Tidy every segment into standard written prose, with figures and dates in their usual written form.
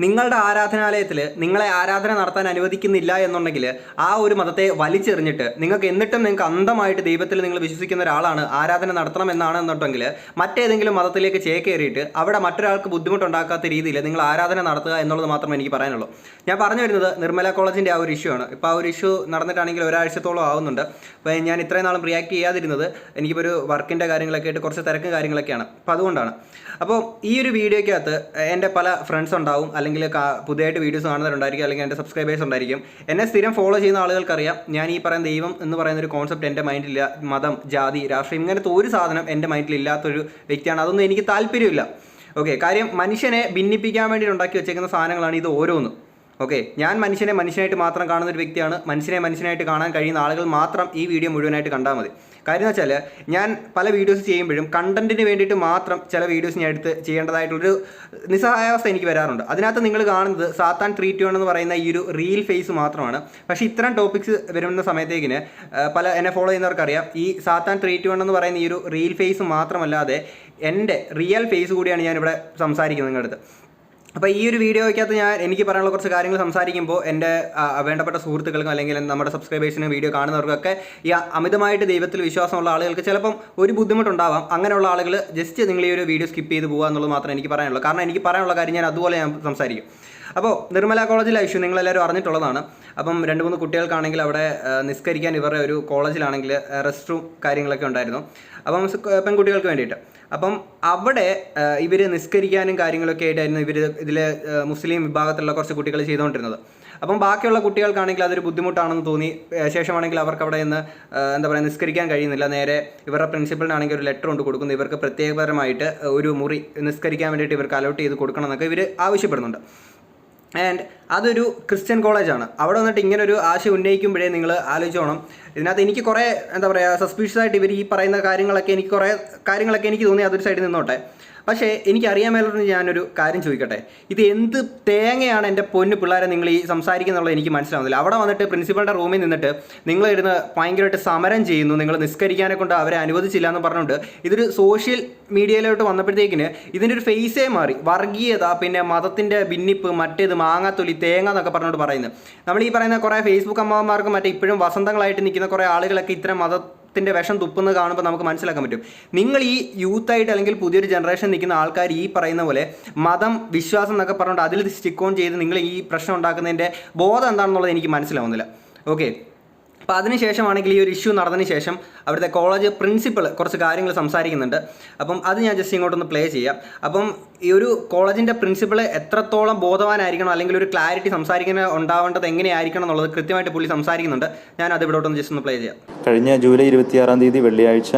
നിങ്ങളുടെ ആരാധനാലയത്തിൽ നിങ്ങളെ ആരാധന നടത്താൻ അനുവദിക്കുന്നില്ല എന്നുണ്ടെങ്കിൽ ആ ഒരു മതത്തെ വലിച്ചെറിഞ്ഞിട്ട് നിങ്ങൾക്ക് അന്ധമായിട്ട് ദൈവത്തിൽ നിങ്ങൾ വിശ്വസിക്കുന്ന ഒരാളാണ് ആരാധന നടത്തണം എന്നാണെന്നുണ്ടെങ്കിൽ മറ്റേതെങ്കിലും മതത്തിലേക്ക് ചേക്കേറിയിട്ട് അവിടെ മറ്റൊരാൾക്ക് ബുദ്ധിമുട്ടുണ്ടാക്കാത്ത രീതിയിൽ നിങ്ങൾ ആരാധന നടത്തുക എന്നുള്ളത് മാത്രമേ എനിക്ക് പറയാനുള്ളൂ. ഞാൻ പറഞ്ഞു വരുന്നത് നിർമ്മല കോളേജിൻ്റെ ആ ഒരു ഇഷ്യൂ ആണ്. ഇപ്പോൾ ആ ഒരു ഇഷ്യൂ നടന്നിട്ടാണെങ്കിൽ ഒരാഴ്ചത്തോളം ആവുന്നുണ്ട്. അപ്പോൾ ഞാൻ ഇത്രയും നാളും റിയാക്ട് ചെയ്യാതിരുന്നത് എനിക്കിപ്പോൾ ഒരു വർക്കിൻ്റെ കാര്യങ്ങളൊക്കെ ആയിട്ട് കുറച്ച് തിരക്കും കാര്യങ്ങളൊക്കെയാണ്. അപ്പോൾ അതുകൊണ്ടാണ്. അപ്പോൾ ഈ ഒരു വീഡിയോയ്ക്കകത്ത് എൻ്റെ പല ഫ്രണ്ട്സ് ഉണ്ടാവും, അല്ലെങ്കിൽ പുതിയതായിട്ട് വീഡിയോസ് കാണുന്നവരുണ്ടായിരിക്കും, അല്ലെങ്കിൽ എൻ്റെ സബ്സ്ക്രൈബേഴ്സ് ഉണ്ടായിരിക്കും. എന്നെ സ്ഥിരം ഫോളോ ചെയ്യുന്ന ആളുകൾക്കറിയാം ഞാൻ ഈ പറയുന്ന ദൈവം എന്ന് പറയുന്ന ഒരു കോൺസെപ്റ്റ് എൻ്റെ മൈൻഡിലില്ല. മതം, ജാതി, രാഷ്ട്രീയം ഇങ്ങനത്തെ ഒരു സാധനം എൻ്റെ മൈൻഡിൽ ഇല്ലാത്തൊരു വ്യക്തിയാണ്. അതൊന്നും എനിക്ക് താല്പര്യമില്ല. ഓക്കെ, കാര്യം മനുഷ്യനെ ഭിന്നിപ്പിക്കാൻ വേണ്ടി ഉണ്ടാക്കി വെച്ചേക്കുന്ന സാധനങ്ങളാണ് ഇത് ഓരോന്നും. ഓക്കെ, ഞാൻ മനുഷ്യനായിട്ട് മാത്രം കാണുന്ന ഒരു വ്യക്തിയാണ്. മനുഷ്യനായിട്ട് കാണാൻ കഴിയുന്ന ആളുകൾ മാത്രം ഈ വീഡിയോ മുഴുവനായിട്ട് കണ്ടാൽ മതി. കാര്യം എന്ന് വെച്ചാൽ ഞാൻ പല വീഡിയോസ് ചെയ്യുമ്പോഴും കണ്ടന്റിന് വേണ്ടിയിട്ട് മാത്രം ചില വീഡിയോസ് ഞാൻ എടുത്ത് ചെയ്യേണ്ടതായിട്ടുള്ളൊരു നിസ്സഹായാവസ്ഥ എനിക്ക് വരാറുണ്ട്. അതിനകത്ത് നിങ്ങൾ കാണുന്നത് സാത്താൻ 321 എന്ന് പറയുന്ന ഈ ഒരു റീൽ ഫേസ് മാത്രമാണ്. പക്ഷേ ഇത്തരം ടോപ്പിക്സ് വരുന്ന സമയത്തേക്കിന് പല എന്നെ ഫോളോ ചെയ്യുന്നവർക്കറിയാം, ഈ സാത്താൻ 321 എന്ന് പറയുന്ന ഈ ഒരു റീൽ ഫേസ് മാത്രമല്ലാതെ എൻ്റെ റിയൽ ഫേസ് കൂടിയാണ് ഞാനിവിടെ സംസാരിക്കുന്നത് നിങ്ങളുടെ അടുത്ത്. അപ്പോൾ ഈ ഒരു വീഡിയോയ്ക്കകത്ത് എനിക്ക് പറയാനുള്ള കുറച്ച് കാര്യങ്ങൾ സംസാരിക്കുമ്പോൾ എൻ്റെ വേണ്ടപ്പെട്ട സുഹൃത്തുക്കൾക്കും അല്ലെങ്കിൽ നമ്മുടെ സബ്സ്ക്രൈബേഴ്സിനും വീഡിയോ കാണുന്നവർക്കൊക്കെ ഈ അമിതമായിട്ട് ദൈവത്തിൽ വിശ്വാസമുള്ള ആളുകൾക്ക് ചിലപ്പം ഒരു ബുദ്ധിമുട്ടുണ്ടാവാം. അങ്ങനെയുള്ള ആളുകൾ ജസ്റ്റ് നിങ്ങൾ ഈ ഒരു വീഡിയോ സ്കിപ്പ് ചെയ്ത് പോകുക എന്നുള്ളത് മാത്രമേ എനിക്ക് പറയാനുള്ളൂ. കാരണം എനിക്ക് പറയാനുള്ള കാര്യം ഞാൻ അതുപോലെ സംസാരിക്കും. അപ്പോൾ നിർമ്മല കോളേജിലെ ഇഷ്യൂ നിങ്ങളെല്ലാവരും അറിഞ്ഞിട്ടുള്ളതാണ്. അപ്പം 2-3 കുട്ടികൾക്കാണെങ്കിൽ അവിടെ നിസ്കരിക്കാൻ ഇവരുടെ ഒരു കോളേജിലാണെങ്കിൽ റെസ്റ്റ് റൂം കാര്യങ്ങളൊക്കെ ഉണ്ടായിരുന്നു, അപ്പം പെൺകുട്ടികൾക്ക് വേണ്ടിയിട്ട്. അപ്പം അവിടെ ഇവർ നിസ്കരിക്കാനും കാര്യങ്ങളൊക്കെ ആയിട്ടായിരുന്നു ഇതിൽ മുസ്ലിം വിഭാഗത്തിലുള്ള കുറച്ച് കുട്ടികൾ ചെയ്തുകൊണ്ടിരുന്നത്. അപ്പം ബാക്കിയുള്ള കുട്ടികൾക്കാണെങ്കിൽ അതൊരു ബുദ്ധിമുട്ടാണെന്ന് തോന്നി. ശേഷമാണെങ്കിൽ അവർക്ക് അവിടെ നിന്ന് നിസ്കരിക്കാൻ കഴിയുന്നില്ല. നേരെ ഇവരുടെ പ്രിൻസിപ്പളിനാണെങ്കിൽ ഒരു ലെറ്റർ കൊണ്ട് കൊടുക്കുന്നു, ഇവർക്ക് പ്രത്യേകപരമായിട്ട് ഒരു മുറി നിസ്കരിക്കാൻ വേണ്ടിയിട്ട് ഇവർക്ക് അലോട്ട് ചെയ്ത് കൊടുക്കണം എന്നൊക്കെ ഇവർ ആവശ്യപ്പെടുന്നുണ്ട്. ആൻഡ് അതൊരു ക്രിസ്ത്യൻ കോളേജാണ്. അവിടെ വന്നിട്ട് ഇങ്ങനൊരു ആശയം ഉന്നയിക്കുമ്പോഴേ നിങ്ങൾ ആലോചിച്ചോണം. ഇതിനകത്ത് എനിക്ക് കുറേ സസ്പീഷ്യസ് ആയിട്ട് ഇവർ ഈ പറയുന്ന കാര്യങ്ങളൊക്കെ എനിക്ക് തോന്നി അതൊരു സൈഡിൽ നിന്നോട്ടെ. പക്ഷേ എനിക്കറിയാൻ മേലുണ്ട്. ഞാനൊരു കാര്യം ചോദിക്കട്ടെ, ഇത് എന്ത് തേങ്ങയാണ് എൻ്റെ പൊന്നു പിള്ളേരെ നിങ്ങൾ ഈ സംസാരിക്കുന്നുള്ളത് എനിക്ക് മനസ്സിലാവുന്നില്ല. അവിടെ വന്നിട്ട് പ്രിൻസിപ്പളുടെ റൂമിൽ നിന്നിട്ട് നിങ്ങളിരുന്ന് ഭയങ്കരമായിട്ട് സമരം ചെയ്യുന്നു, നിങ്ങൾ നിസ്കരിക്കാനെ കൊണ്ട് അവരെ അനുവദിച്ചില്ല എന്ന് പറഞ്ഞുകൊണ്ട് ഇതൊരു സോഷ്യൽ മീഡിയയിലോട്ട് വന്നപ്പോഴത്തേക്കിന് ഇതിൻ്റെ ഒരു ഫേസേ മാറി. വർഗീയത, പിന്നെ മതത്തിൻ്റെ ഭിന്നിപ്പ്, മറ്റേത് മാങ്ങാത്തൊലി, തേങ്ങ എന്നൊക്കെ പറഞ്ഞുകൊണ്ട് പറയുന്നത്. നമ്മൾ ഈ പറയുന്ന കുറേ ഫേസ്ബുക്ക് അമ്മമാർക്കും മറ്റേ ഇപ്പോഴും വസന്തങ്ങളായിട്ട് നിൽക്കുന്ന കുറേ ആളുകളൊക്കെ ഇത്തരം മതത്തിൻ്റെ വിഷം തുപ്പുന്നത് കാണുമ്പോൾ നമുക്ക് മനസ്സിലാക്കാൻ പറ്റും. നിങ്ങൾ ഈ യൂത്തായിട്ട് അല്ലെങ്കിൽ പുതിയൊരു ജനറേഷൻ നിൽക്കുന്ന ആൾക്കാർ ഈ പറയുന്ന പോലെ മതം, വിശ്വാസം എന്നൊക്കെ പറഞ്ഞുകൊണ്ട് അതിൽ സ്റ്റിക്ക് ഓൺ ചെയ്ത് നിങ്ങൾ ഈ പ്രശ്നം ഉണ്ടാക്കുന്നതിൻ്റെ ബോധം എന്താണെന്നുള്ളത് എനിക്ക് മനസ്സിലാവുന്നില്ല. ഓക്കെ, അപ്പോൾ അതിനുശേഷമാണെങ്കിൽ ഈ ഒരു ഇഷ്യൂ നടന്നതിന് ശേഷം അവിടുത്തെ കോളേജ് പ്രിൻസിപ്പൾ കുറച്ച് കാര്യങ്ങൾ സംസാരിക്കുന്നുണ്ട്. അപ്പം അത് ഞാൻ ജസ്റ്റ് ഇങ്ങോട്ടൊന്ന് പ്ലേ ചെയ്യാം. അപ്പം ഈ ഒരു കോളേജിൻ്റെ പ്രിൻസിപ്പൾ എത്രത്തോളം ബോധവാനായിരിക്കണം, അല്ലെങ്കിൽ ഒരു ക്ലാരിറ്റി സംസാരിക്കുന്ന ഉണ്ടാവേണ്ടത് എങ്ങനെയായിരിക്കണം എന്നുള്ളത് കൃത്യമായിട്ട് പുള്ളി സംസാരിക്കുന്നുണ്ട്. ഞാൻ അത് ഇവിടോട്ടൊന്ന് ജസ്റ്റ് ഒന്ന് പ്ലേ ചെയ്യാം. കഴിഞ്ഞ ജൂലൈ 26 വെള്ളിയാഴ്ച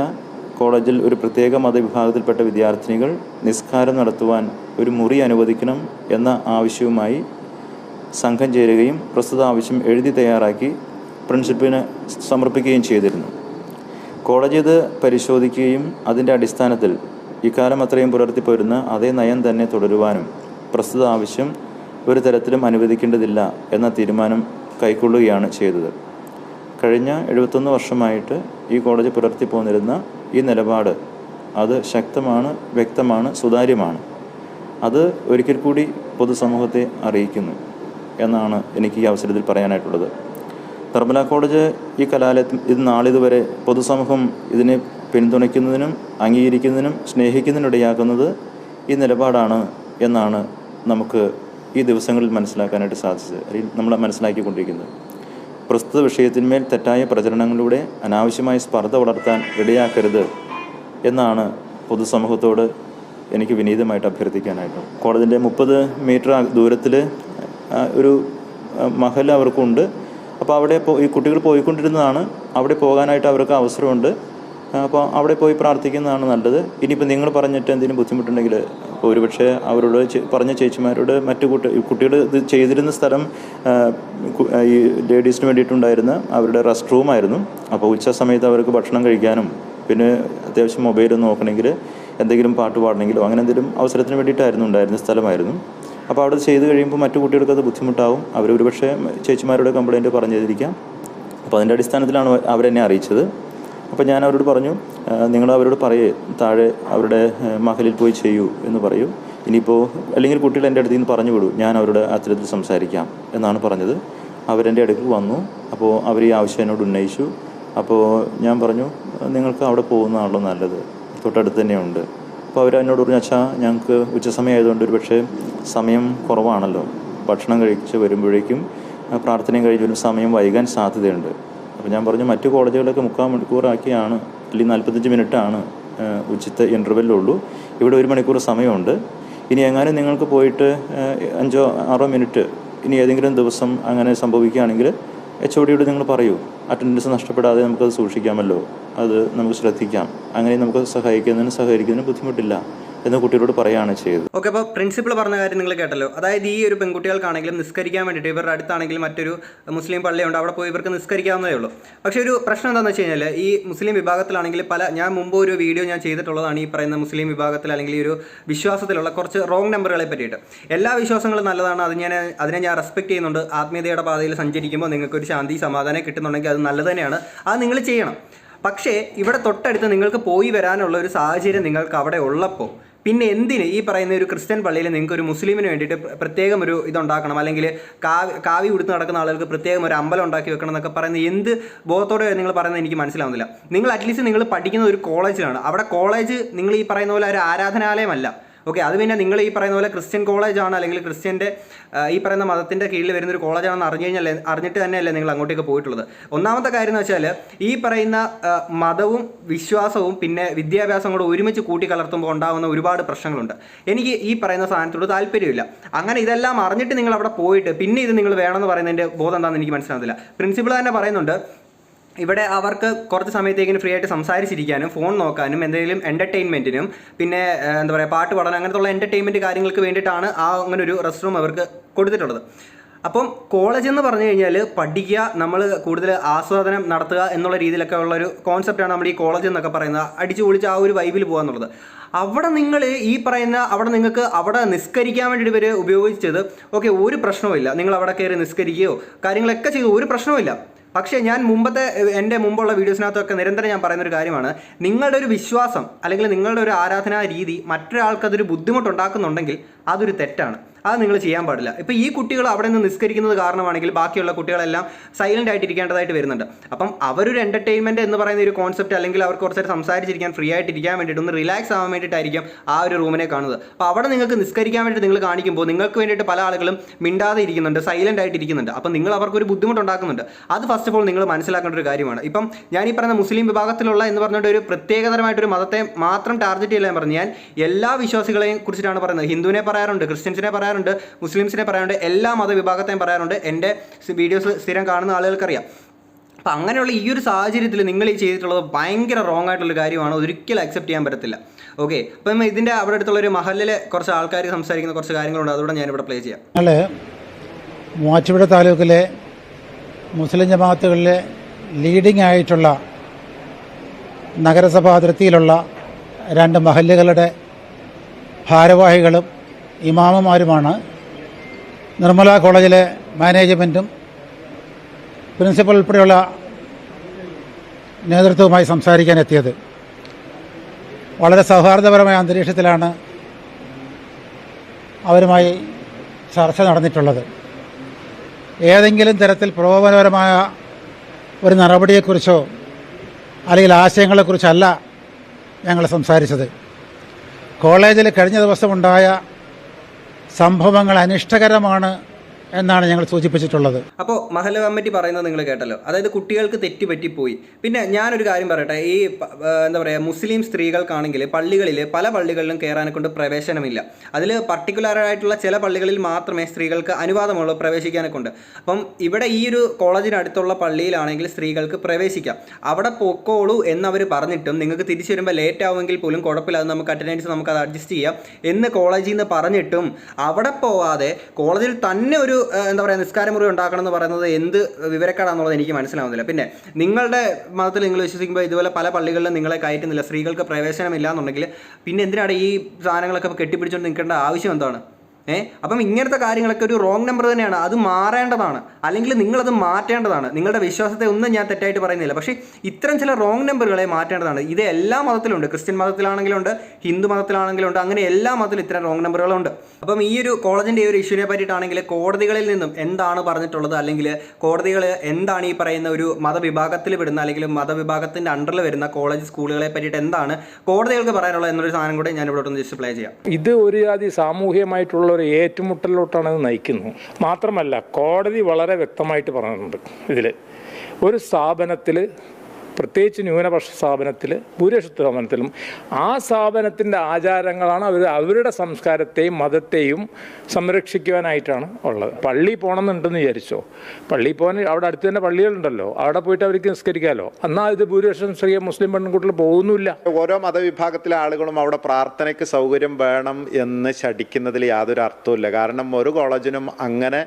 കോളേജിൽ ഒരു പ്രത്യേക മതവിഭാഗത്തിൽപ്പെട്ട വിദ്യാർത്ഥിനികൾ നിസ്കാരം നടത്തുവാൻ ഒരു മുറി അനുവദിക്കണം എന്ന ആവശ്യവുമായി സംഘം ചേരുകയും പ്രസ്തുത ആവശ്യം എഴുതി തയ്യാറാക്കി പ്രിൻസിപ്പലിന് സമർപ്പിക്കുകയും ചെയ്തിരുന്നു. കോളേജ് ഇത് പരിശോധിക്കുകയും അതിൻ്റെ അടിസ്ഥാനത്തിൽ ഇക്കാലം അത്രയും പുലർത്തിപ്പോരുന്ന അതേ നയം തന്നെ തുടരുവാനും പ്രസ്തുത ആവശ്യം ഒരു തരത്തിലും അനുവദിക്കേണ്ടതില്ല എന്ന തീരുമാനം കൈക്കൊള്ളുകയാണ് ചെയ്തത്. കഴിഞ്ഞ 71 വർഷമായിട്ട് ഈ കോളേജ് പുലർത്തിപ്പോന്നിരുന്ന ഈ നിലപാട് അത് ശക്തമാണ്, വ്യക്തമാണ്, സുതാര്യമാണ്. അത് ഒരിക്കൽ കൂടി പൊതുസമൂഹത്തെ അറിയിക്കുന്നു എന്നാണ് എനിക്ക് ഈ അവസരത്തിൽ പറയാനായിട്ടുള്ളത്. നിർമ്മല കോളേജ് ഈ കലാലയത്തിൽ ഇത് നാളിതുവരെ പൊതുസമൂഹം ഇതിനെ പിന്തുണയ്ക്കുന്നതിനും അംഗീകരിക്കുന്നതിനും സ്നേഹിക്കുന്നതിനിടയാക്കുന്നത് ഈ നിലപാടാണ് എന്നാണ് നമുക്ക് ഈ ദിവസങ്ങളിൽ മനസ്സിലാക്കാനായിട്ട് സാധിച്ചത്, അല്ലെങ്കിൽ നമ്മൾ മനസ്സിലാക്കിക്കൊണ്ടിരിക്കുന്നത്. പ്രസ്തുത വിഷയത്തിന്മേൽ തെറ്റായ പ്രചരണങ്ങളിലൂടെ അനാവശ്യമായ സ്പർദ്ധ വളർത്താൻ ഇടയാക്കരുത് എന്നാണ് പൊതുസമൂഹത്തോട് എനിക്ക് വിനീതമായിട്ട് അഭ്യർത്ഥിക്കാനായിട്ട്. കോളേജിൻ്റെ 30 മീറ്റർ ദൂരത്തിൽ ഒരു മഹൽ അവർക്കുണ്ട്. അപ്പോൾ അവിടെ ഈ കുട്ടികൾ പോയിക്കൊണ്ടിരുന്നതാണ്. അവിടെ പോകാനായിട്ട് അവർക്ക് അവസരമുണ്ട്. അപ്പോൾ അവിടെ പോയി പ്രാർത്ഥിക്കുന്നതാണ് നല്ലത്. ഇനിയിപ്പോൾ നിങ്ങൾ പറഞ്ഞിട്ട് എന്തെങ്കിലും ബുദ്ധിമുട്ടുണ്ടെങ്കിൽ ഒരുപക്ഷെ അവരോട് പറഞ്ഞ ചേച്ചിമാരോട് മറ്റു കുട്ടികൾ ഇത് ചെയ്തിരുന്ന സ്ഥലം ഈ ലേഡീസിന് വേണ്ടിയിട്ടുണ്ടായിരുന്ന അവരുടെ റെസ്റ്റ് റൂമായിരുന്നു. അപ്പോൾ ഉച്ച സമയത്ത് അവർക്ക് ഭക്ഷണം കഴിക്കാനും പിന്നെ അത്യാവശ്യം മൊബൈൽ നോക്കണമെങ്കിൽ എന്തെങ്കിലും പാട്ട് പാടണമെങ്കിലോ അങ്ങനെ എന്തെങ്കിലും അവസരത്തിന് വേണ്ടിയിട്ടായിരുന്നു ഉണ്ടായിരുന്ന സ്ഥലമായിരുന്നു. അപ്പോൾ അവിടെ ചെയ്ത് കഴിയുമ്പോൾ മറ്റു കുട്ടികൾക്ക് അത് ബുദ്ധിമുട്ടാവും. അവർ ഒരുപക്ഷെ ചേച്ചിമാരുടെ കംപ്ലയിൻറ്റ് പറഞ്ഞിരിക്കാം. അപ്പോൾ അതിൻ്റെ അടിസ്ഥാനത്തിലാണ് അവരെന്നെ അറിയിച്ചത്. അപ്പോൾ ഞാൻ അവരോട് പറഞ്ഞു, നിങ്ങൾ അവരോട് താഴെ അവരുടെ മഹലിൽ പോയി ചെയ്യൂ എന്ന് പറയൂ. ഇനിയിപ്പോൾ അല്ലെങ്കിൽ കുട്ടികൾ എൻ്റെ അടുത്ത് നിന്ന് പറഞ്ഞു വിടൂ, ഞാൻ അവരുടെ അത്തരത്തിൽ സംസാരിക്കാം എന്നാണ് പറഞ്ഞത്. അവരെൻ്റെ അടുക്കൽ വന്നു. അപ്പോൾ അവർ ഈ ആവശ്യം എന്നോട് ഉന്നയിച്ചു. അപ്പോൾ ഞാൻ പറഞ്ഞു, നിങ്ങൾക്ക് അവിടെ പോകുന്നതാണല്ലോ നല്ലത്, തൊട്ടടുത്ത് തന്നെയുണ്ട്. അപ്പോൾ അവർ എന്നോട് പറഞ്ഞു, അച്ഛാ ഞങ്ങൾക്ക് ഉച്ചസമയം ആയതുകൊണ്ട് ഒരു പക്ഷേ സമയം കുറവാണല്ലോ, ഭക്ഷണം കഴിച്ച് വരുമ്പോഴേക്കും പ്രാർത്ഥനയും കഴിഞ്ഞ് വരും സമയം വൈകാൻ സാധ്യതയുണ്ട്. അപ്പോൾ ഞാൻ പറഞ്ഞു, മറ്റു കോളേജുകളൊക്കെ 3/4 മണിക്കൂറാക്കിയാണ് അല്ലെങ്കിൽ 45 മിനിറ്റാണ് ഉച്ചത്തെ ഇൻ്റർവെല്ലുള്ളൂ, ഇവിടെ 1 മണിക്കൂർ സമയമുണ്ട്. ഇനി എങ്ങാനും നിങ്ങൾക്ക് പോയിട്ട് 5-6 മിനിറ്റ് ഇനി ഏതെങ്കിലും ദിവസം അങ്ങനെ സംഭവിക്കുകയാണെങ്കിൽ HOD നിങ്ങൾ പറയൂ, അറ്റൻഡൻസ് നഷ്ടപ്പെടാതെ നമുക്കത് സൂക്ഷിക്കാമല്ലോ, അത് നമുക്ക് ശ്രദ്ധിക്കാം, അങ്ങനെ നമുക്ക് സഹകരിക്കുന്നതിന് ബുദ്ധിമുട്ടില്ല എന്ന് കുട്ടികളോട് പറയുകയാണ് ചെയ്തത്. ഓക്കെ, അപ്പോൾ പ്രിൻസിപ്പൾ പറഞ്ഞ കാര്യം നിങ്ങൾ കേട്ടല്ലോ. അതായത് ഈ ഒരു പെൺകുട്ടികൾക്കാണെങ്കിലും നിസ്കരിക്കാൻ വേണ്ടിയിട്ട് ഇവരുടെ അടുത്താണെങ്കിലും മറ്റൊരു മുസ്ലിം പള്ളിയുണ്ട്, അവിടെ പോയി ഇവർക്ക് നിസ്കരിക്കാവുന്നതേ ഉള്ളൂ. പക്ഷേ ഒരു പ്രശ്നം എന്താണെന്ന് വെച്ച് കഴിഞ്ഞാൽ ഈ മുസ്ലിം വിഭാഗത്തിലാണെങ്കിൽ ഞാൻ മുമ്പ് ഒരു വീഡിയോ ഞാൻ ചെയ്തിട്ടുള്ളതാണ് ഈ പറയുന്ന മുസ്ലിം വിഭാഗത്തിൽ അല്ലെങ്കിൽ ഈ ഒരു വിശ്വാസത്തിലുള്ള കുറച്ച് റോങ് നമ്പറുകളെ പറ്റിയിട്ട്. എല്ലാ വിശ്വാസങ്ങളും നല്ലതാണ്, അതിനെ ഞാൻ റെസ്പെക്ട് ചെയ്യുന്നുണ്ട്. ആത്മീയതയുടെ പാതയിൽ സഞ്ചരിക്കുമ്പോൾ നിങ്ങൾക്കൊരു ശാന്തി സമാധാനം കിട്ടുന്നുണ്ടെങ്കിൽ അത് നല്ലത് തന്നെയാണ്, അത് നിങ്ങൾ ചെയ്യണം. പക്ഷേ ഇവിടെ തൊട്ടടുത്ത് നിങ്ങൾക്ക് പോയി വരാനുള്ള ഒരു സാഹചര്യം നിങ്ങൾക്ക് അവിടെ ഉള്ളപ്പോൾ പിന്നെ എന്തിന് ഈ പറയുന്ന ഒരു ക്രിസ്ത്യൻ പള്ളിയിൽ നിങ്ങൾക്ക് ഒരു മുസ്ലിമിന് വേണ്ടിയിട്ട് പ്രത്യേകം ഒരു ഇതുണ്ടാക്കണം, അല്ലെങ്കിൽ കാവി ഉടുത്ത് നടക്കുന്ന ആളുകൾക്ക് പ്രത്യേകം ഒരു അമ്പലം ഉണ്ടാക്കി വെക്കണം എന്നൊക്കെ പറയുന്നത് എന്ത് ബോധത്തോടെ നിങ്ങൾ പറയുന്നത് എനിക്ക് മനസ്സിലാവുന്നില്ല. നിങ്ങൾ അറ്റ്ലീസ്റ്റ് നിങ്ങൾ പഠിക്കുന്ന ഒരു കോളേജിലാണ്, അവിടെ കോളേജ് നിങ്ങൾ ഈ പറയുന്ന പോലെ ഒരു ആരാധനാലയമല്ല. ഓക്കെ, അത് പിന്നെ നിങ്ങൾ ഈ പറയുന്ന പോലെ ക്രിസ്ത്യൻ കോളേജാണ് അല്ലെങ്കിൽ ക്രിസ്ത്യൻ്റെ ഈ പറയുന്ന മതത്തിൻ്റെ കീഴിൽ വരുന്നൊരു കോളേജാണെന്ന് അറിഞ്ഞിട്ട് തന്നെയല്ലേ നിങ്ങൾ അങ്ങോട്ടേക്ക് പോയിട്ടുള്ളത്. ഒന്നാമത്തെ കാര്യം എന്ന് വെച്ചാൽ ഈ പറയുന്ന മതവും വിശ്വാസവും പിന്നെ വിദ്യാഭ്യാസവും കൂടെ ഒരുമിച്ച് കൂട്ടിക്കലർത്തുമ്പോൾ ഉണ്ടാകുന്ന ഒരുപാട് പ്രശ്നങ്ങളുണ്ട്. എനിക്ക് ഈ പറയുന്ന സാധനത്തോട് താല്പര്യമില്ല. അങ്ങനെ ഇതെല്ലാം അറിഞ്ഞിട്ട് നിങ്ങൾ അവിടെ പോയിട്ട് പിന്നെ ഇത് നിങ്ങൾ വേണമെന്ന് പറയുന്നതിൻ്റെ ബോധം എന്താണെന്ന് എനിക്ക് മനസ്സിലാകുന്നില്ല. പ്രിൻസിപ്പൾ തന്നെ പറയുന്നുണ്ട് ഇവിടെ അവർക്ക് കുറച്ച് സമയത്തേക്കിന് ഫ്രീ ആയിട്ട് സംസാരിച്ചിരിക്കാനും ഫോൺ നോക്കാനും എന്തെങ്കിലും എൻ്റർടൈൻമെൻറ്റിനും പിന്നെ എന്താ പറയുക പാട്ട് പാടാനും അങ്ങനത്തുള്ള എൻ്റർടൈൻമെൻറ്റ് കാര്യങ്ങൾക്ക് വേണ്ടിയിട്ടാണ് അങ്ങനെ ഒരു റെസ്റ്റ് റൂം അവർക്ക് കൊടുത്തിട്ടുള്ളത്. അപ്പം കോളേജ് എന്ന് പറഞ്ഞു കഴിഞ്ഞാൽ പഠിക്കുക, നമ്മൾ കൂടുതൽ ആസ്വാദനം നടത്തുക എന്നുള്ള രീതിയിലൊക്കെ ഉള്ളൊരു കോൺസെപ്റ്റാണ് നമ്മൾ ഈ കോളേജ് എന്നൊക്കെ പറയുന്നത്. അടിച്ചു പൊളിച്ച് ആ ഒരു വൈബിൽ പോകുക എന്നുള്ളത്. അവിടെ നിങ്ങൾ ഈ പറയുന്ന അവിടെ നിങ്ങൾക്ക് അവിടെ നിസ്കരിക്കാൻ വേണ്ടിയിട്ട് ഇവർ ഉപയോഗിച്ചത് ഓക്കെ, ഒരു പ്രശ്നവുമില്ല, നിങ്ങൾ അവിടെ കയറി നിസ്കരിക്കുകയോ കാര്യങ്ങളൊക്കെ ചെയ്തു, ഒരു പ്രശ്നവുമില്ല. പക്ഷേ ഞാൻ എൻ്റെ മുമ്പുള്ള വീഡിയോസിനകത്തൊക്കെ നിരന്തരം ഞാൻ പറയുന്നൊരു കാര്യമാണ്, നിങ്ങളുടെ ഒരു വിശ്വാസം അല്ലെങ്കിൽ നിങ്ങളുടെ ഒരു ആരാധനാ രീതി മറ്റൊരാൾക്കതൊരു ബുദ്ധിമുട്ടുണ്ടാക്കുന്നുണ്ടെങ്കിൽ അതൊരു തെറ്റാണ്, അത് നിങ്ങൾ ചെയ്യാൻ പാടില്ല. ഇപ്പോൾ ഈ കുട്ടികൾ അവിടെ നിന്ന് നിസ്കരിക്കുന്നത് കാരണമാണെങ്കിൽ ബാക്കിയുള്ള കുട്ടികളെല്ലാം സൈലൻ്റ് ആയിട്ട് ഇരിക്കേണ്ടതായിട്ട് വരുന്നുണ്ട്. അപ്പം അവരൊരു എൻ്റർടൈൻമെൻറ്റ് എന്ന് പറയുന്ന ഒരു കോൺസെപ്റ്റ് അല്ലെങ്കിൽ അവർക്ക് കുറച്ചേരം സംസാരിച്ചിരിക്കാൻ ഫ്രീ ആയിട്ട് ഇരിക്കാൻ വേണ്ടിയിട്ട് ഒന്ന് റിലാക്സ് ആവാൻ വേണ്ടിയിട്ടായിരിക്കും ആ ഒരു റൂമിനെ കാണുന്നത്. അപ്പോൾ അവിടെ നിങ്ങൾക്ക് നിസ്കരിക്കാൻ വേണ്ടിയിട്ട് നിങ്ങൾ കാണിക്കുമ്പോൾ നിങ്ങൾക്ക് വേണ്ടിയിട്ട് പല ആളുകളും മിണ്ടാതെ ഇരിക്കുന്നുണ്ട്, സൈലൻ്റ് ആയിട്ട് ഇരിക്കുന്നുണ്ട്. അപ്പം നിങ്ങൾ അവർക്കൊരു ബുദ്ധിമുട്ടുണ്ടാക്കുന്നുണ്ട്. അത് ഫസ്റ്റ് ഓഫ് ഓൾ നിങ്ങൾ മനസ്സിലാക്കേണ്ട ഒരു കാര്യമാണ്. ഇപ്പം ഞാൻ ഈ പറയുന്ന മുസ്ലിം വിഭാഗത്തിലുള്ള എന്ന് പറഞ്ഞിട്ട് ഒരു പ്രത്യേകതരമായിട്ടൊരു മതത്തെ മാത്രം ടാർഗറ്റ് ചെയ്യാൻ പറഞ്ഞു. ഞാൻ എല്ലാ വിശ്വാസികളെയും കുറിച്ചിട്ടാണ് പറയുന്നത്. ഹിന്ദുവിനെ പറയാറുണ്ട്, ക്രിസ്ത്യൻസിനെ പറയാറുണ്ട്, മുസ്ലിംസിനെ പറയാറുണ്ട്, എല്ലാ മതവിഭാഗത്തെയും പറയാറുണ്ട്. എൻ്റെ വീഡിയോസ് സ്ഥിരം കാണുന്ന ആളുകൾക്കറിയാം. അപ്പം അങ്ങനെയുള്ള ഈ ഒരു സാഹചര്യത്തിൽ നിങ്ങൾ ഈ ചെയ്തിട്ടുള്ളത് ഭയങ്കര റോങ് ആയിട്ടുള്ളൊരു കാര്യമാണ്, ഒരിക്കലും അക്സെപ്റ്റ് ചെയ്യാൻ പറ്റത്തില്ല. ഓക്കെ, അപ്പം ഇതിൻ്റെ അവിടെ അടുത്തുള്ളൊരു മഹലിലെ കുറച്ച് ആൾക്കാർ സംസാരിക്കുന്ന കുറച്ച് കാര്യങ്ങളുണ്ട്, അതുകൂടെ ഞാനിവിടെ പ്ലേ ചെയ്യാം. ഞങ്ങൾ മൂവാറ്റുപുഴ താലൂക്കിലെ മുസ്ലിം ജമാഅത്തുകളിലെ ലീഡിംഗ് ആയിട്ടുള്ള നഗരസഭാ അതിർത്തിയിലുള്ള 2 മഹല്ലുകളുടെ ഭാരവാഹികളും ഇമാമുമാരുമാണ് നിർമ്മല കോളേജിലെ മാനേജ്മെൻറ്റും പ്രിൻസിപ്പൽ ഉൾപ്പെടെയുള്ള നേതൃത്വവുമായി സംസാരിക്കാൻ എത്തിയത്. വളരെ സൗഹാർദ്ദപരമായ അന്തരീക്ഷത്തിലാണ് അവരുമായി ചർച്ച നടന്നിട്ടുള്ളത്. ഏതെങ്കിലും തരത്തിൽ പ്രകോപനപരമായ ഒരു നടപടിയെക്കുറിച്ചോ അല്ലെങ്കിൽ ആശയങ്ങളെക്കുറിച്ചല്ല ഞങ്ങൾ സംസാരിച്ചത്. കോളേജിൽ കഴിഞ്ഞ ദിവസമുണ്ടായ സംഭവങ്ങൾ അനിഷ്ടകരമാണ് എന്നാണ് ഞങ്ങൾ സൂചിപ്പിച്ചിട്ടുള്ളത്. അപ്പോൾ മഹല്ല കമ്മിറ്റി പറയുന്നത് നിങ്ങൾ കേട്ടല്ലോ, അതായത് കുട്ടികൾക്ക് തെറ്റുപറ്റിപ്പോയി. പിന്നെ ഞാനൊരു കാര്യം പറയട്ടെ, ഈ എന്താ പറയുക മുസ്ലിം സ്ത്രീകൾക്കാണെങ്കിൽ പള്ളികളിൽ പല പള്ളികളിലും കയറാനെ കൊണ്ട് പ്രവേശനമില്ല. അതിൽ പർട്ടിക്കുലറായിട്ടുള്ള ചില പള്ളികളിൽ മാത്രമേ സ്ത്രീകൾക്ക് അനുവാദമുള്ളൂ പ്രവേശിക്കാനെ കൊണ്ട്. അപ്പം ഇവിടെ ഈ ഒരു കോളേജിനടുത്തുള്ള പള്ളിയിലാണെങ്കിൽ സ്ത്രീകൾക്ക് പ്രവേശിക്കാം, അവിടെ പൊക്കോളൂ എന്നവർ പറഞ്ഞിട്ടും നിങ്ങൾക്ക് തിരിച്ചു വരുമ്പോൾ ലേറ്റ് ആവുമെങ്കിൽ പോലും കുഴപ്പമില്ല, അത് നമുക്ക് അറ്റൻഡൻസ് നമുക്കത് അഡ്ജസ്റ്റ് ചെയ്യാം എന്ന് കോളേജിൽ നിന്ന് പറഞ്ഞിട്ടും അവിടെ പോവാതെ കോളേജിൽ തന്നെ ഒരു എന്താ പറയുക നിസ്കാരമുറി ഉണ്ടാക്കണം എന്ന് പറയുന്നത് എന്ത് വിവരക്കേടാണെന്നുള്ളത് എനിക്ക് മനസ്സിലാവുന്നില്ല. പിന്നെ നിങ്ങളുടെ മതത്തിൽ നിങ്ങൾ വിശ്വസിക്കുമ്പോൾ ഇതുപോലെ പല പള്ളികളിലും നിങ്ങളെ കയറ്റുന്നില്ല, സ്ത്രീകൾക്ക് പ്രവേശനമില്ല എന്നുണ്ടെങ്കിൽ പിന്നെ എന്തിനാണ് ഈ സാധനങ്ങളൊക്കെ കെട്ടിപ്പിടിച്ചുകൊണ്ട് നിൽക്കേണ്ട ആവശ്യം എന്താണ്? അപ്പം ഇങ്ങനത്തെ കാര്യങ്ങളൊക്കെ ഒരു റോങ് നമ്പർ തന്നെയാണ്. അത് മാറേണ്ടതാണ്, അല്ലെങ്കിൽ നിങ്ങളത് മാറ്റേണ്ടതാണ്. നിങ്ങളുടെ വിശ്വാസത്തെ ഒന്നും ഞാൻ തെറ്റായിട്ട് പറയുന്നില്ല, പക്ഷേ ഇത്തരം ചില റോങ് നമ്പറുകളെ മാറ്റേണ്ടതാണ്. ഇത് എല്ലാ മതത്തിലുണ്ട്, ക്രിസ്ത്യൻ മതത്തിലാണെങ്കിലും ഉണ്ട്, ഹിന്ദു മതത്തിലാണെങ്കിലും ഉണ്ട്, അങ്ങനെ എല്ലാ മതത്തിലും ഇത്തരം റോങ് നമ്പറുകളുണ്ട്. അപ്പം ഈ ഒരു കോളേജിൻ്റെ ഈ ഒരു ഇഷ്യൂവിനെ പറ്റിയിട്ടാണെങ്കിൽ കോടതികളിൽ നിന്നും എന്താണ് പറഞ്ഞിട്ടുള്ളത്, അല്ലെങ്കിൽ കോടതികൾ എന്താണ് ഈ പറയുന്ന ഒരു മതവിഭാഗത്തിൽ വിടുന്ന അല്ലെങ്കിൽ മതവിഭാഗത്തിൻ്റെ അണ്ടറിൽ വരുന്ന കോളേജ് സ്കൂളുകളെ പറ്റിയിട്ട് എന്താണ് കോടതികൾക്ക് പറയാനുള്ളത് എന്നൊരു സാധനം കൂടെ ഞാൻ ഇവിടെ ഒന്ന് ജസ്റ്റ് പ്ലേ ചെയ്യാം. ഇത് ഒരു ജാതി സാമൂഹികമായിട്ടുള്ള ഒരു ഏറ്റുമുട്ടലിലോട്ടാണ് ഇത് നയിക്കുന്നത്. മാത്രമല്ല കോടതി വളരെ വ്യക്തമായിട്ട് പറയുന്നുണ്ട്, ഇതിൽ ഒരു സ്ഥാപനത്തിൽ, പ്രത്യേകിച്ച് ന്യൂനപക്ഷ സ്ഥാപനത്തിൽ, ഭൂരിപക്ഷ സ്ഥാപനത്തിലും ആ സ്ഥാപനത്തിൻ്റെ ആചാരങ്ങളാണ് അവരുടെ സംസ്കാരത്തെയും മതത്തെയും സംരക്ഷിക്കുവാനായിട്ടാണ് ഉള്ളത്. പള്ളി പോകണമെന്നുണ്ടെന്ന് വിചാരിച്ചോ, പള്ളി പോകാൻ അവിടെ അടുത്ത് തന്നെ പള്ളികളുണ്ടല്ലോ, അവിടെ പോയിട്ട് അവർക്ക് നിസ്കരിക്കാമല്ലോ. എന്നാൽ ഇത് ഭൂരിപക്ഷം സ്ത്രീ മുസ്ലിം പെൺകുട്ടികൾ പോകുന്നില്ല. ഓരോ മതവിഭാഗത്തിലെ ആളുകളും അവിടെ പ്രാർത്ഥനയ്ക്ക് സൗകര്യം വേണം എന്ന് ശഠിക്കുന്നതിൽ യാതൊരു അർത്ഥവുമില്ല. കാരണം ഒരു കോളേജിനും അങ്ങനെ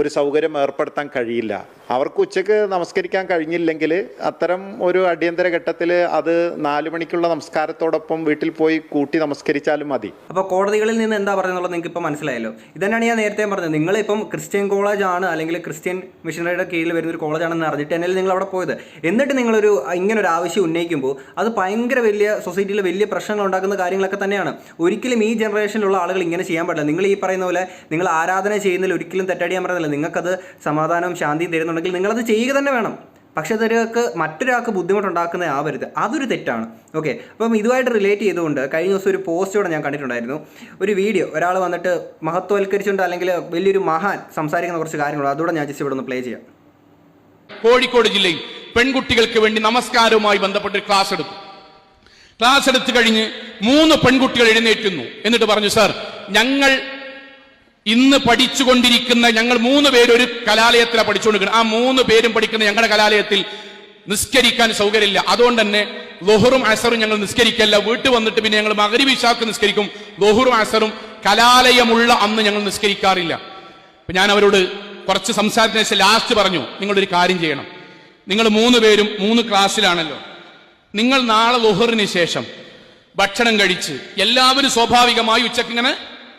ഒരു സൗകര്യം ഏർപ്പെടുത്താൻ കഴിയില്ല. അവർക്ക് ഉച്ചയ്ക്ക് നമസ്കരിക്കാൻ കഴിഞ്ഞില്ലെങ്കിൽ അത്തരം ഒരു അടിയന്തര ഘട്ടത്തിൽ അത് 4 മണിക്കുള്ള നമസ്കാരത്തോടൊപ്പം വീട്ടിൽ പോയി കൂട്ടി നമസ്കരിച്ചാലും മതി. അപ്പോൾ കോടതികളിൽ നിന്ന് എന്താ പറയുന്നുള്ളത് നിങ്ങൾക്ക് ഇപ്പോൾ മനസ്സിലായല്ലോ. ഇതന്നെയാണ് ഞാൻ നേരത്തെ പറഞ്ഞത്. നിങ്ങളിപ്പം ക്രിസ്ത്യൻ കോളേജാണ് അല്ലെങ്കിൽ ക്രിസ്ത്യൻ മിഷനറിയുടെ കീഴിൽ വരുന്ന ഒരു കോളേജാണെന്ന് അറിഞ്ഞിട്ട് തന്നെയല്ലേ നിങ്ങൾ അവിടെ പോയത്. എന്നിട്ട് നിങ്ങളൊരു ഇങ്ങനൊരു ആവശ്യം ഉന്നയിക്കുമ്പോൾ അത് ഭയങ്കര വലിയ സൊസൈറ്റിയിൽ വലിയ പ്രശ്നങ്ങൾ ഉണ്ടാക്കുന്ന കാര്യങ്ങളൊക്കെ തന്നെയാണ്. ഒരിക്കലും ഈ ജനറേഷനിലുള്ള ആളുകൾ ഇങ്ങനെ ചെയ്യാൻ പാടില്ല. നിങ്ങൾ ഈ പറയുന്ന പോലെ നിങ്ങൾ ആരാധന ചെയ്യുന്നതിൽ ഒരിക്കലും തെറ്റടിയാൻ പറയുന്നില്ല. നിങ്ങൾക്കത് സമാധാനവും ശാന്തിയും തരുന്നുണ്ടെങ്കിൽ നിങ്ങളത് ചെയ്യുക തന്നെ വേണം. പക്ഷെ അതൊരാൾക്ക് മറ്റൊരാൾക്ക് ബുദ്ധിമുട്ടുണ്ടാക്കുന്നത് ആവരുത്, അതൊരു തെറ്റാണ്. ഓക്കെ, അപ്പം ഇതുമായിട്ട് റിലേറ്റ് ചെയ്തുകൊണ്ട് കഴിഞ്ഞ ദിവസം ഒരു പോസ്റ്റോടെ ഞാൻ കണ്ടിട്ടുണ്ടായിരുന്നു. ഒരു വീഡിയോ ഒരാൾ വന്നിട്ട് മഹത്വവൽക്കരിച്ചുകൊണ്ട് അല്ലെങ്കിൽ വലിയൊരു മഹാൻ സംസാരിക്കുന്ന കുറച്ച് കാര്യങ്ങൾ, അതുകൂടെ ഞാൻ ജസ്റ്റ് ഇവിടെ ഒന്ന് പ്ലേ ചെയ്യാം. കോഴിക്കോട് ജില്ലയിൽ പെൺകുട്ടികൾക്ക് വേണ്ടി നമസ്കാരവുമായി ബന്ധപ്പെട്ട് ക്ലാസ് എടുത്തു കഴിഞ്ഞ് 3 പെൺകുട്ടികൾ എഴുന്നേറ്റുന്നു. എന്നിട്ട് പറഞ്ഞു, സാർ ഞങ്ങൾ ഇന്ന് പഠിച്ചുകൊണ്ടിരിക്കുന്ന ഞങ്ങൾ 3 പേരും ഒരു കലാലയത്തിലാണ് പഠിച്ചുകൊണ്ടിരിക്കുന്നത്. ആ 3 പേരും പഠിക്കുന്ന ഞങ്ങളുടെ കലാലയത്തിൽ നിസ്കരിക്കാൻ സൗകര്യമില്ല. അതുകൊണ്ട് തന്നെ ളുഹറും അസറും ഞങ്ങൾ നിസ്കരിക്കല്ല. വീട്ടിൽ വന്നിട്ട് പിന്നെ ഞങ്ങൾ മഗ്‌രിബ് ഇശാക്ക് നിസ്കരിക്കും. ളുഹറും അസറും കലാലയമുള്ള അന്ന് ഞങ്ങൾ നിസ്കരിക്കാറില്ല. അപ്പൊ ഞാൻ അവരോട് കുറച്ച് സംസാരത്തിന് ശേഷം ലാസ്റ്റ് പറഞ്ഞു, നിങ്ങളൊരു കാര്യം ചെയ്യണം. നിങ്ങൾ 3 പേരും 3 ക്ലാസ്സിലാണല്ലോ. നിങ്ങൾ നാളെ ളുഹറിന് ശേഷം ഭക്ഷണം കഴിച്ച് എല്ലാവരും സ്വാഭാവികമായി ഉച്ചക്ക് ഇങ്ങനെ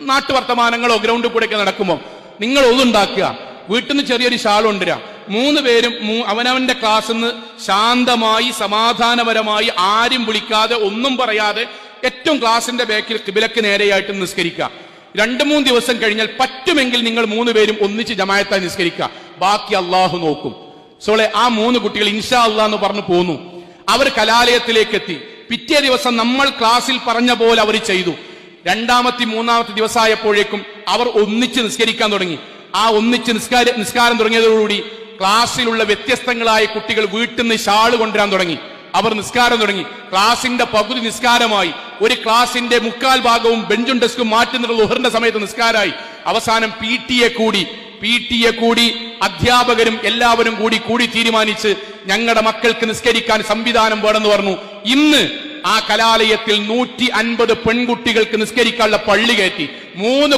നാട്ടുവർത്തമാനങ്ങളോ ഗ്രൗണ്ടിൽ കൂടെയൊക്കെ നടക്കുമ്പോൾ നിങ്ങൾ ഒതുണ്ടാക്കുക, വീട്ടിൽ നിന്ന് ചെറിയൊരു ഷാൾ കൊണ്ടുവരിക. 3 പേരും അവനവന്റെ ക്ലാസ്സിൽ നിന്ന് ശാന്തമായി സമാധാനപരമായി ആരും വിളിക്കാതെ ഒന്നും പറയാതെ ഏറ്റവും ക്ലാസിന്റെ ബേക്കിൽ കിബിലക്ക് നേരെയായിട്ട് നിസ്കരിക്കുക. 2-3 ദിവസം കഴിഞ്ഞാൽ പറ്റുമെങ്കിൽ നിങ്ങൾ 3 പേരും ഒന്നിച്ച് ജമാഅത്തായി നിസ്കരിക്കുക. ബാക്കി അള്ളാഹു നോക്കും. സോളെ ആ 3 കുട്ടികൾ ഇൻഷാ അള്ളാഹ് എന്ന് പറഞ്ഞു പോന്നു. അവർ കലാലയത്തിലേക്ക് എത്തി. പിറ്റേ ദിവസം നമ്മൾ ക്ലാസ്സിൽ പറഞ്ഞ പോലെ അവർ ചെയ്തു. 2-ാമത്തെ 3-ാമത്തെ ദിവസമായപ്പോഴേക്കും അവർ ഒന്നിച്ച് നിസ്കരിക്കാൻ തുടങ്ങി. ആ ഒന്നിച്ച് നിസ്കാരം തുടങ്ങിയതോടുകൂടി ക്ലാസ്സിലുള്ള വ്യത്യസ്തങ്ങളായ കുട്ടികൾ വീട്ടിൽ നിന്ന് ഷാള് കൊണ്ടുവരാൻ തുടങ്ങി. അവർ നിസ്കാരം തുടങ്ങി. ക്ലാസിന്റെ പകുതി നിസ്കാരമായി. ഒരു ക്ലാസിന്റെ 3/4 ഭാഗവും ബെഞ്ചും ഡെസ്കും മാറ്റുന്ന ളുഹറിന്റെ സമയത്ത് നിസ്കാരമായി. അവസാനം പി ടി എ കൂടി അധ്യാപകരും എല്ലാവരും കൂടി തീരുമാനിച്ച് ഞങ്ങളുടെ മക്കൾക്ക് നിസ്കരിക്കാൻ സംവിധാനം വേണമെന്ന് പറഞ്ഞു. ഇന്ന് ആ കലാലയത്തിൽ 150 പെൺകുട്ടികൾക്ക് നിസ്കരിക്കാനുള്ള പള്ളി കയറ്റി. 3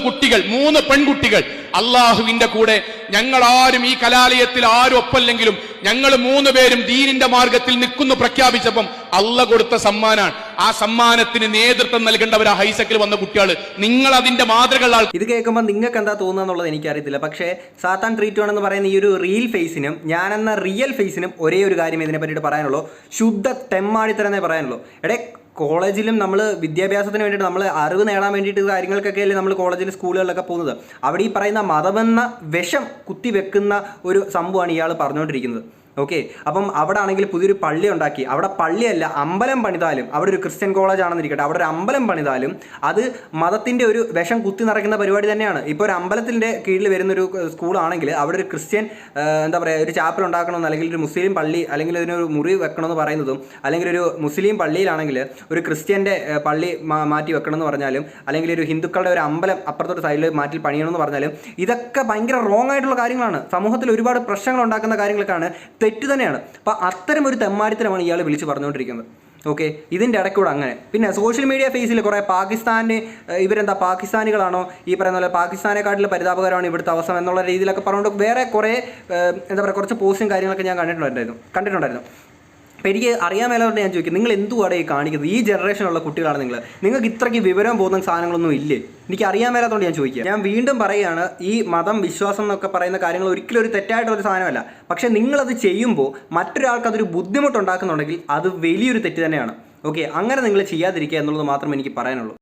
പെൺകുട്ടികൾ അള്ളാഹുവിന്റെ കൂടെ. ഞങ്ങൾ ആരും ഈ കലാലയത്തിൽ ആരും ഒപ്പല്ലെങ്കിലും ഞങ്ങൾ 3 പേരും ദീനിന്റെ മാർഗത്തിൽ നിൽക്കുന്നു പ്രഖ്യാപിച്ചപ്പം അള്ള കൊടുത്ത സമ്മാനാണ്. ആ സമ്മാനത്തിന് നേതൃത്വം നൽകേണ്ടവർ ആ ഹൈസക്കിൽ വന്ന കുട്ടികൾ. നിങ്ങൾ അതിന്റെ മാതൃകകളാണ്. ഇത് കേൾക്കുമ്പോൾ നിങ്ങൾക്ക് എന്താ തോന്നുക എന്നുള്ളത് എനിക്കറിയത്തില്ല. പക്ഷേ സാത്താൻ ട്രീറ്റ് ആണെന്ന് പറയുന്ന ഈ ഒരു റീൽ ഫേസിനും ഞാനെന്ന റിയൽ ഫേസിനും ഒരേ ഒരു കാര്യം ഇതിനെ പറ്റിയിട്ട് പറയാനുള്ളൂ, ശുദ്ധ തെമ്മാടിത്തരന്നേ പറയാനുള്ളൂ. കോളേജിലും നമ്മൾ വിദ്യാഭ്യാസത്തിന് വേണ്ടിയിട്ട് നമ്മൾ അറിവ് നേടാൻ വേണ്ടിയിട്ട് കാര്യങ്ങൾക്കൊക്കെ അല്ലേ നമ്മൾ കോളേജിൽ സ്കൂളുകളിലൊക്കെ പോകുന്നത്. അവിടെ ഈ പറയുന്ന മതമെന്ന വിഷം കുത്തിവെക്കുന്ന ഒരു സംഭവമാണ് ഇയാൾ പറഞ്ഞുകൊണ്ടിരിക്കുന്നത്. ഓക്കെ, അപ്പം അവിടെ ആണെങ്കിൽ പുതിയൊരു പള്ളി ഉണ്ടാക്കി. അവിടെ പള്ളിയല്ല അമ്പലം പണിതാലും, അവിടെ ഒരു ക്രിസ്ത്യൻ കോളേജ് ആണെന്നിരിക്കട്ടെ, അവിടെ ഒരു അമ്പലം പണിതാലും അത് മതത്തിൻ്റെ ഒരു വിഷം കുത്തി നിറയ്ക്കുന്ന പരിപാടി തന്നെയാണ്. ഇപ്പോൾ ഒരു അമ്പലത്തിൻ്റെ കീഴിൽ വരുന്നൊരു സ്കൂളാണെങ്കിൽ അവിടെ ഒരു ക്രിസ്ത്യൻ എന്താ പറയുക ഒരു ചാപ്പൽ ഉണ്ടാക്കണമെന്ന്, അല്ലെങ്കിൽ ഒരു മുസ്ലിം പള്ളി അല്ലെങ്കിൽ ഇതിനൊരു മുറി വെക്കണമെന്ന് പറയുന്നതും, അല്ലെങ്കിൽ ഒരു മുസ്ലിം പള്ളിയിലാണെങ്കിൽ ഒരു ക്രിസ്ത്യൻ്റെ പള്ളി മാറ്റി വെക്കണമെന്ന് പറഞ്ഞാലും, അല്ലെങ്കിൽ ഒരു ഹിന്ദുക്കളുടെ ഒരു അമ്പലം അപ്പുറത്തൊരു സൈഡിൽ മാറ്റി പണിയണമെന്ന് പറഞ്ഞാലും ഇതൊക്കെ ഭയങ്കര റോങ് ആയിട്ടുള്ള കാര്യങ്ങളാണ്. സമൂഹത്തിൽ ഒരുപാട് പ്രശ്നങ്ങൾ ഉണ്ടാക്കുന്ന കാര്യങ്ങളൊക്കെയാണ്, തെറ്റ് തന്നെയാണ്. അപ്പം അത്തരം ഒരു തെമ്മാടിത്തരമാണ് ഇയാൾ വിളിച്ച് പറഞ്ഞുകൊണ്ടിരിക്കുന്നത്. ഓക്കെ, ഇതിൻ്റെ ഇടയ്ക്കൂടെ അങ്ങനെ. പിന്നെ സോഷ്യൽ മീഡിയ ഫേസിൽ കുറേ ഇവരെന്താ പാകിസ്ഥാനികളാണോ, ഈ പറയുന്ന പോലെ പാകിസ്ഥാനെക്കാട്ടിൽ പരിതാപകരമാണ് ഇവിടുത്തെ അവസ്ഥ എന്നുള്ള രീതിയിലൊക്കെ പറഞ്ഞുകൊണ്ട് വേറെ കുറേ എന്താ പറയുക കുറച്ച് പോസ്റ്റും കാര്യങ്ങളൊക്കെ ഞാൻ കണ്ടിട്ടുണ്ടായിരുന്നു. അപ്പോൾ എനിക്ക് അറിയാൻ മേലോട്ട് ഞാൻ ചോദിക്കും, നിങ്ങൾ എന്തുവാണ് ഈ കാണിക്കുന്നത്? ഈ ജനറേഷനുള്ള കുട്ടികളാണ് നിങ്ങൾക്ക് ഇത്രയ്ക്ക് വിവരം പോകുന്ന സാധനങ്ങളൊന്നും ഇല്ലേ? എനിക്ക് അറിയാൻ മേലാത്തതുകൊണ്ട് ഞാൻ ചോദിക്കുക. ഞാൻ വീണ്ടും പറയുകയാണ്, ഈ മതം വിശ്വാസം എന്നൊക്കെ പറയുന്ന കാര്യങ്ങൾ ഒരിക്കലും ഒരു തെറ്റായിട്ടൊരു സാധനമല്ല. പക്ഷേ നിങ്ങളത് ചെയ്യുമ്പോൾ മറ്റൊരാൾക്ക് അതൊരു ബുദ്ധിമുട്ടുണ്ടാക്കുന്നുണ്ടെങ്കിൽ അത് വലിയൊരു തെറ്റ് തന്നെയാണ്. ഓക്കെ, അങ്ങനെ നിങ്ങൾ ചെയ്യാതിരിക്കുക എന്നുള്ളത് മാത്രമേ എനിക്ക് പറയാനുള്ളൂ.